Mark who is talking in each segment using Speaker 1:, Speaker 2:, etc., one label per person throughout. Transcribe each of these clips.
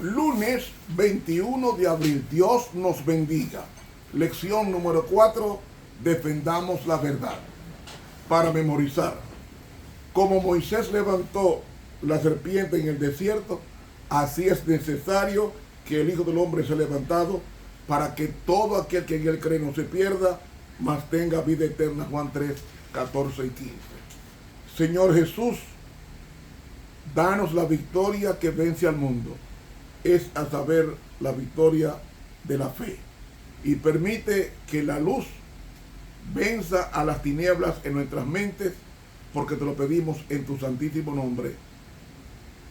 Speaker 1: Lunes 21 de abril. Dios nos bendiga. Lección número 4. Defendamos la verdad. Para memorizar. Como Moisés levantó la serpiente en el desierto, así es necesario que el Hijo del Hombre sea levantado para que todo aquel que en él cree no se pierda, mas tenga vida eterna. Juan 3, 14 y 15. Señor Jesús, danos la victoria que vence al mundo. Es a saber, la victoria de la fe. Y permite que la luz venza a las tinieblas en nuestras mentes, porque te lo pedimos en tu santísimo nombre.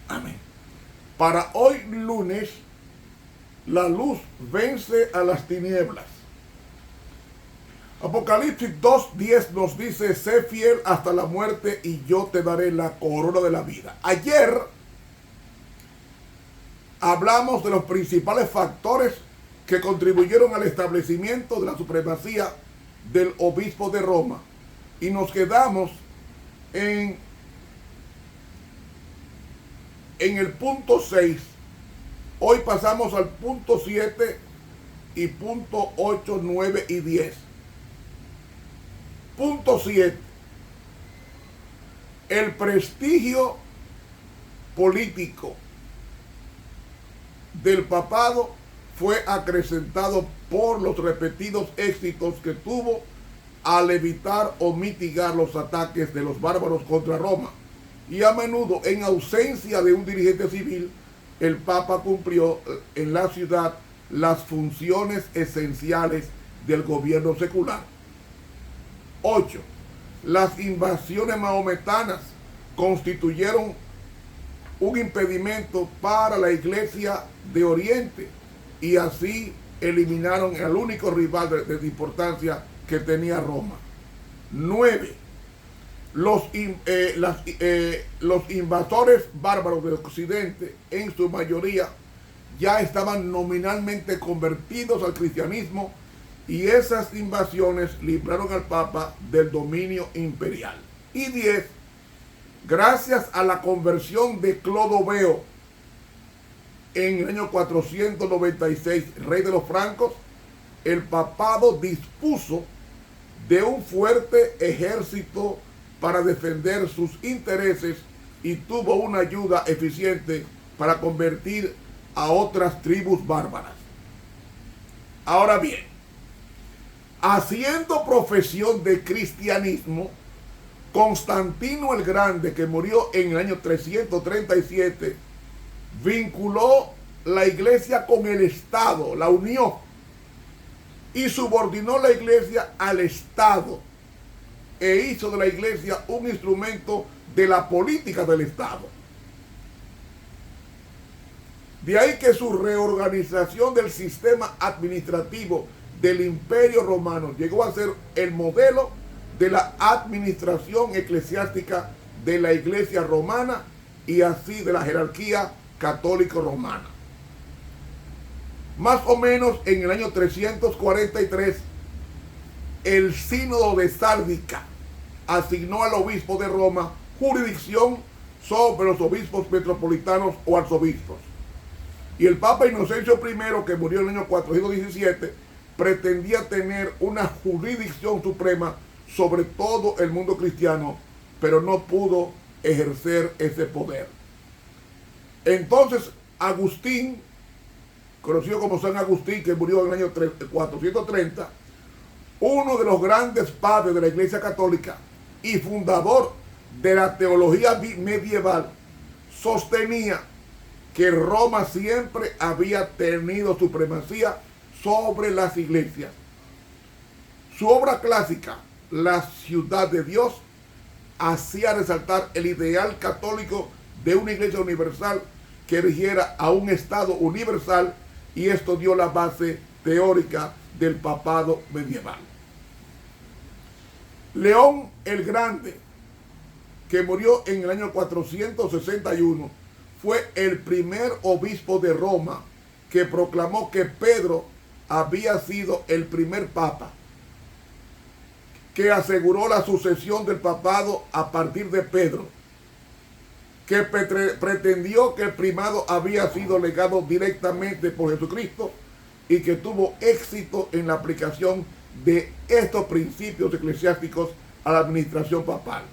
Speaker 1: Amén. Para hoy lunes, la luz vence a las tinieblas. Apocalipsis 2:10 nos dice: sé fiel hasta la muerte y yo te daré la corona de la vida. Ayer hablamos de los principales factores que contribuyeron al establecimiento de la supremacía del obispo de Roma y nos quedamos en el punto 6. Hoy pasamos al punto 7 y punto 8, 9 y 10. Punto 7. El prestigio político del papado fue acrecentado por los repetidos éxitos que tuvo al evitar o mitigar los ataques de los bárbaros contra Roma. Y a menudo, en ausencia de un dirigente civil, el Papa cumplió en la ciudad las funciones esenciales del gobierno secular. 8. Las invasiones mahometanas constituyeron un impedimento para la Iglesia de Oriente y así eliminaron al único rival de importancia que tenía Roma. 9. Los invasores bárbaros de Occidente, en su mayoría, ya estaban nominalmente convertidos al cristianismo y esas invasiones libraron al Papa del dominio imperial. Y 10. Gracias a la conversión de Clodoveo en el año 496, rey de los francos, el papado dispuso de un fuerte ejército para defender sus intereses y tuvo una ayuda eficiente para convertir a otras tribus bárbaras. Ahora bien, haciendo profesión de cristianismo, Constantino el Grande, que murió en el año 337, vinculó la iglesia con el Estado, la unió, y subordinó la iglesia al Estado, e hizo de la iglesia un instrumento de la política del Estado. De ahí que su reorganización del sistema administrativo del Imperio Romano llegó a ser el modelo de la administración eclesiástica de la Iglesia romana y así de la jerarquía católico-romana. Más o menos en el año 343, el Sínodo de Sáldica asignó al obispo de Roma jurisdicción sobre los obispos metropolitanos o arzobispos. Y el Papa Inocencio I, que murió en el año 417, pretendía tener una jurisdicción suprema sobre todo el mundo cristiano, pero no pudo ejercer ese poder. Entonces Agustín, conocido como San Agustín, que murió en el año 430, uno de los grandes padres de la Iglesia Católica y fundador de la teología medieval, sostenía que Roma siempre había tenido supremacía sobre las iglesias. Su obra clásica, La ciudad de Dios, hacía resaltar el ideal católico de una iglesia universal que rigiera a un Estado universal, y esto dio la base teórica del papado medieval. León el Grande, que murió en el año 461, fue el primer obispo de Roma que proclamó que Pedro había sido el primer papa, que aseguró la sucesión del papado a partir de Pedro. que pretendió que el primado había sido legado directamente por Jesucristo y que tuvo éxito en la aplicación de estos principios eclesiásticos a la administración papal.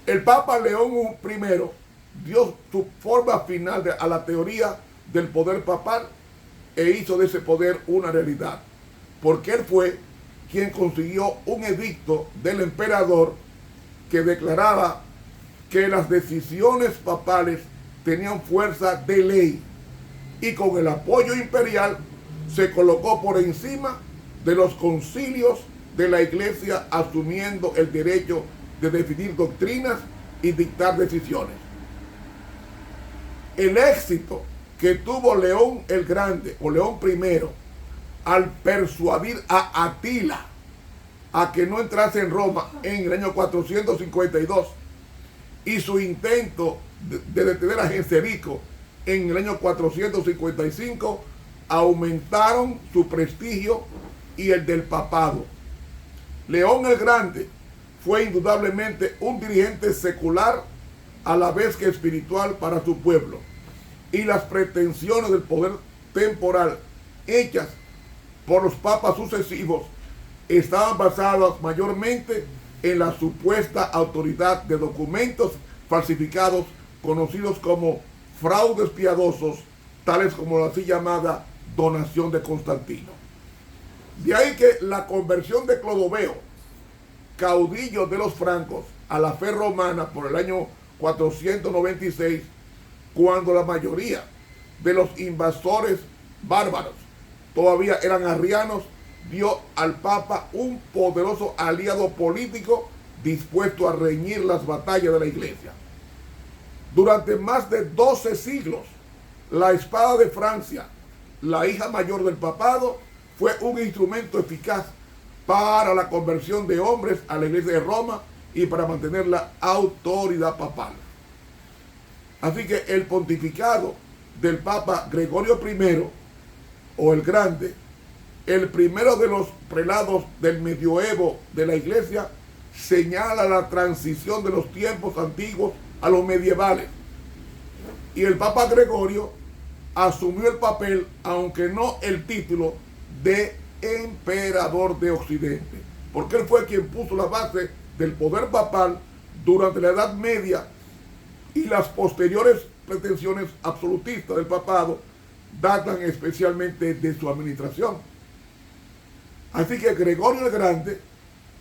Speaker 1: El Papa León I dio su forma final a la teoría del poder papal e hizo de ese poder una realidad, porque él fue quien consiguió un edicto del emperador que declaraba que las decisiones papales tenían fuerza de ley y con el apoyo imperial se colocó por encima de los concilios de la Iglesia, asumiendo el derecho de definir doctrinas y dictar decisiones. El éxito que tuvo León el Grande o León I al persuadir a Atila a que no entrase en Roma en el año 452 y su intento de detener a Genserico en el año 455 aumentaron su prestigio y el del papado. León el Grande fue indudablemente un dirigente secular a la vez que espiritual para su pueblo, y las pretensiones del poder temporal hechas por los papas sucesivos estaban basadas mayormente en la supuesta autoridad de documentos falsificados conocidos como fraudes piadosos, tales como la así llamada donación de Constantino. De ahí que la conversión de Clodoveo, caudillo de los francos, a la fe romana por el año 496, cuando la mayoría de los invasores bárbaros todavía eran arrianos, dio al Papa un poderoso aliado político dispuesto a reñir las batallas de la Iglesia. Durante más de 12 siglos, la espada de Francia, la hija mayor del papado, fue un instrumento eficaz para la conversión de hombres a la Iglesia de Roma y para mantener la autoridad papal. Así que el pontificado del Papa Gregorio I, o el Grande, el primero de los prelados del medioevo de la Iglesia, señala la transición de los tiempos antiguos a los medievales. Y el Papa Gregorio asumió el papel, aunque no el título, de emperador de Occidente, porque él fue quien puso la base del poder papal durante la Edad Media, y las posteriores pretensiones absolutistas del papado datan especialmente de su administración. Así que Gregorio el Grande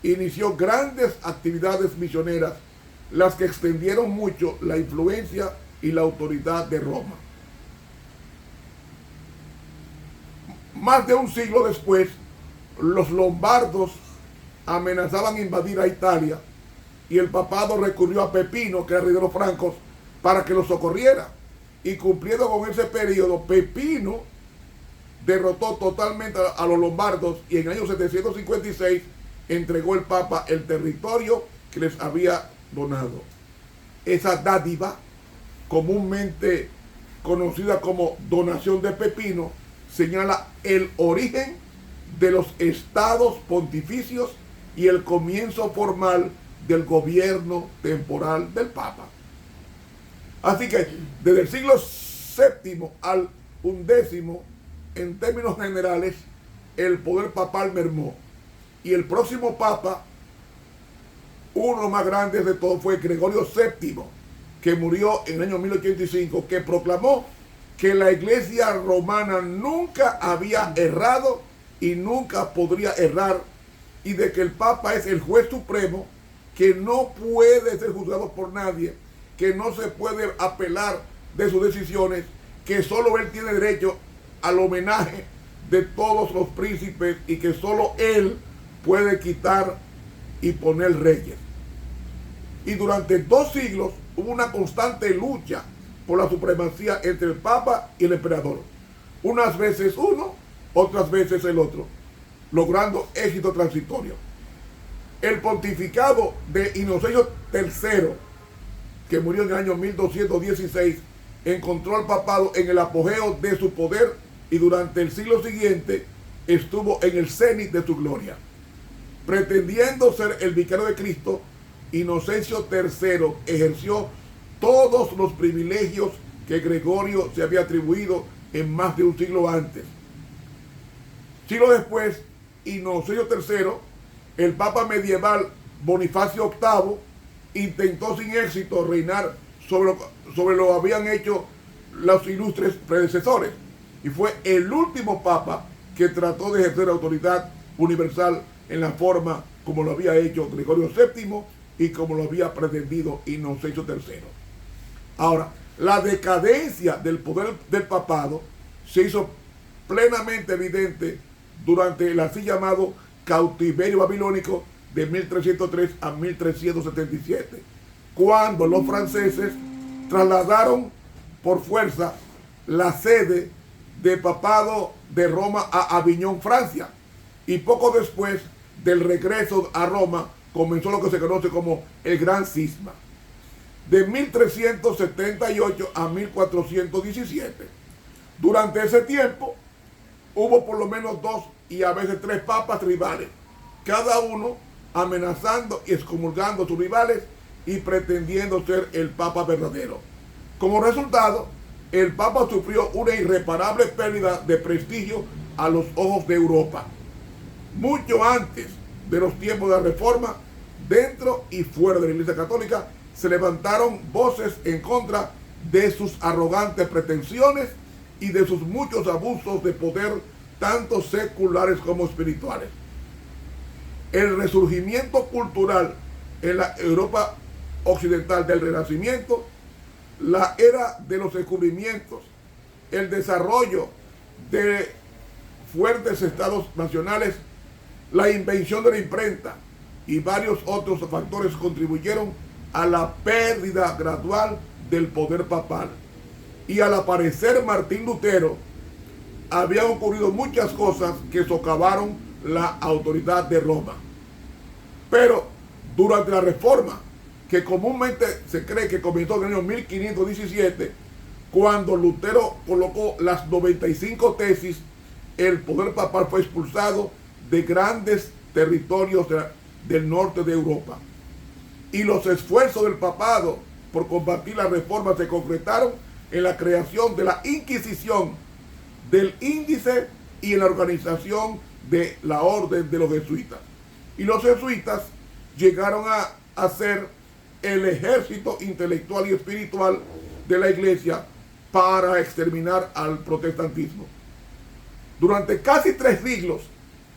Speaker 1: inició grandes actividades misioneras, las que extendieron mucho la influencia y la autoridad de Roma. Más de un siglo después, los lombardos amenazaban invadir a Italia y el papado recurrió a Pepino, que era rey de los francos, para que los socorriera. Y cumpliendo con ese periodo, Pepino derrotó totalmente a los lombardos y en el año 756 entregó el Papa el territorio que les había donado. Esa dádiva, comúnmente conocida como donación de Pepino, señala el origen de los estados pontificios y el comienzo formal del gobierno temporal del Papa. Así que desde el siglo VII al XI, en términos generales, el poder papal mermó. Y el próximo Papa, uno de los más grandes de todos, fue Gregorio VII, que murió en el año 1085, que proclamó que la Iglesia romana nunca había errado y nunca podría errar, y de que el Papa es el juez supremo, que no puede ser juzgado por nadie, que no se puede apelar de sus decisiones, que solo él tiene derecho al homenaje de todos los príncipes y que solo él puede quitar y poner reyes. Y durante 2 siglos hubo una constante lucha por la supremacía entre el Papa y el emperador. Unas veces uno, otras veces el otro, logrando éxito transitorio. El pontificado de Inocencio III, que murió en el año 1216, encontró al papado en el apogeo de su poder y durante el siglo siguiente estuvo en el cenit de su gloria. Pretendiendo ser el vicario de Cristo, Inocencio III ejerció todos los privilegios que Gregorio se había atribuido en más de un siglo antes. Siglo después, Inocencio III, el papa medieval Bonifacio VIII, intentó sin éxito reinar sobre lo que habían hecho los ilustres predecesores, y fue el último papa que trató de ejercer autoridad universal en la forma como lo había hecho Gregorio VII y como lo había pretendido Inocencio III. Ahora, la decadencia del poder del papado se hizo plenamente evidente durante el así llamado cautiverio babilónico de 1303 a 1377, cuando los franceses trasladaron por fuerza la sede del papado de Roma a Aviñón, Francia, y poco después del regreso a Roma comenzó lo que se conoce como el Gran Cisma. De 1378 a 1417. Durante ese tiempo hubo por lo menos 2 y a veces 3 papas rivales, cada uno amenazando y excomulgando a sus rivales y pretendiendo ser el papa verdadero. Como resultado, el papa sufrió una irreparable pérdida de prestigio a los ojos de Europa. Mucho antes de los tiempos de la Reforma, dentro y fuera de la Iglesia Católica, se levantaron voces en contra de sus arrogantes pretensiones y de sus muchos abusos de poder, tanto seculares como espirituales. El resurgimiento cultural en la Europa occidental del Renacimiento, la era de los descubrimientos, el desarrollo de fuertes estados nacionales, la invención de la imprenta y varios otros factores contribuyeron a la pérdida gradual del poder papal. Y al aparecer Martín Lutero, habían ocurrido muchas cosas que socavaron la autoridad de Roma. Pero durante la Reforma, que comúnmente se cree que comenzó en el año 1517, cuando Lutero colocó las 95 tesis, el poder papal fue expulsado de grandes territorios del norte de Europa. Y los esfuerzos del papado por combatir la reforma se concretaron en la creación de la Inquisición, del Índice y en la organización de la Orden de los Jesuitas. Y los jesuitas llegaron a ser el ejército intelectual y espiritual de la Iglesia para exterminar al protestantismo. Durante casi 3 siglos,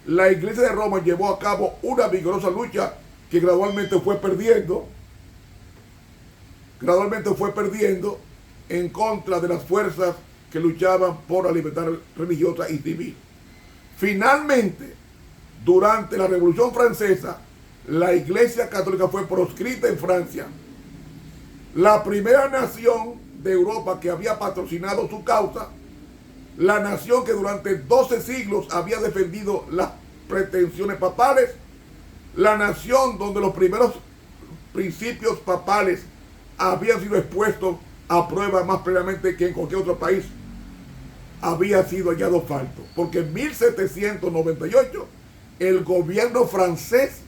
Speaker 1: la Iglesia de Roma llevó a cabo una vigorosa lucha que gradualmente fue perdiendo en contra de las fuerzas que luchaban por la libertad religiosa y civil. Finalmente, durante la Revolución Francesa, la Iglesia Católica fue proscrita en Francia. La primera nación de Europa que había patrocinado su causa, la nación que durante 12 siglos había defendido las pretensiones papales, la nación donde los primeros principios papales habían sido expuestos a prueba más plenamente que en cualquier otro país, había sido hallado falto. Porque en 1798 el gobierno francés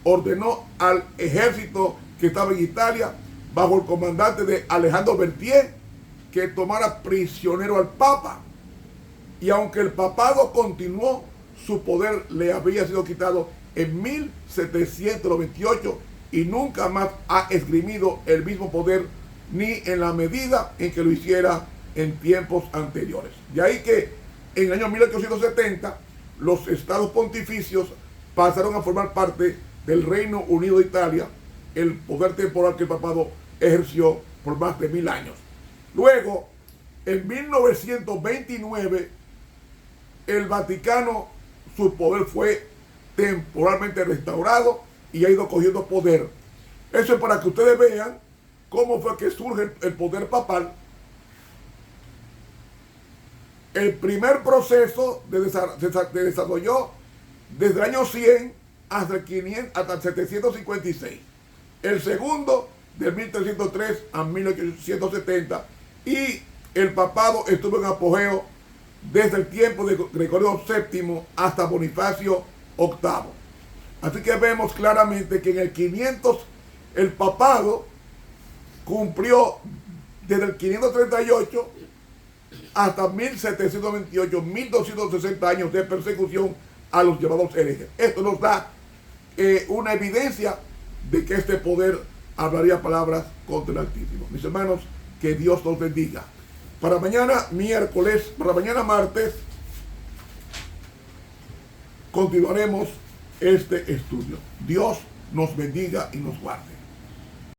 Speaker 1: ordenó al ejército que estaba en Italia, bajo el comandante de Alejandro Berthier, que tomara prisionero al Papa. Y aunque el papado continuó, su poder le había sido quitado en 1798 y nunca más ha esgrimido el mismo poder ni en la medida en que lo hiciera en tiempos anteriores. De ahí que en el año 1870 los estados pontificios pasaron a formar parte del Reino Unido de Italia, el poder temporal que el papado ejerció por más de 1000 años. Luego, en 1929, el Vaticano, su poder fue temporalmente restaurado y ha ido cogiendo poder. Eso es para que ustedes vean cómo fue que surge el poder papal. El primer proceso se desarrolló desde el año 100 hasta el 756. El segundo, del 1303 a 1870. Y el papado estuvo en apogeo desde el tiempo de Gregorio VII hasta Bonifacio VIII. Así que vemos claramente que en el El papado cumplió desde el 538 hasta 1728, 1260 años de persecución a los llamados herejes. Esto nos da una evidencia de que este poder hablaría palabras contra el Altísimo. Mis hermanos, que Dios nos bendiga. Para mañana miércoles, para mañana martes, continuaremos este estudio. Dios nos bendiga y nos guarde.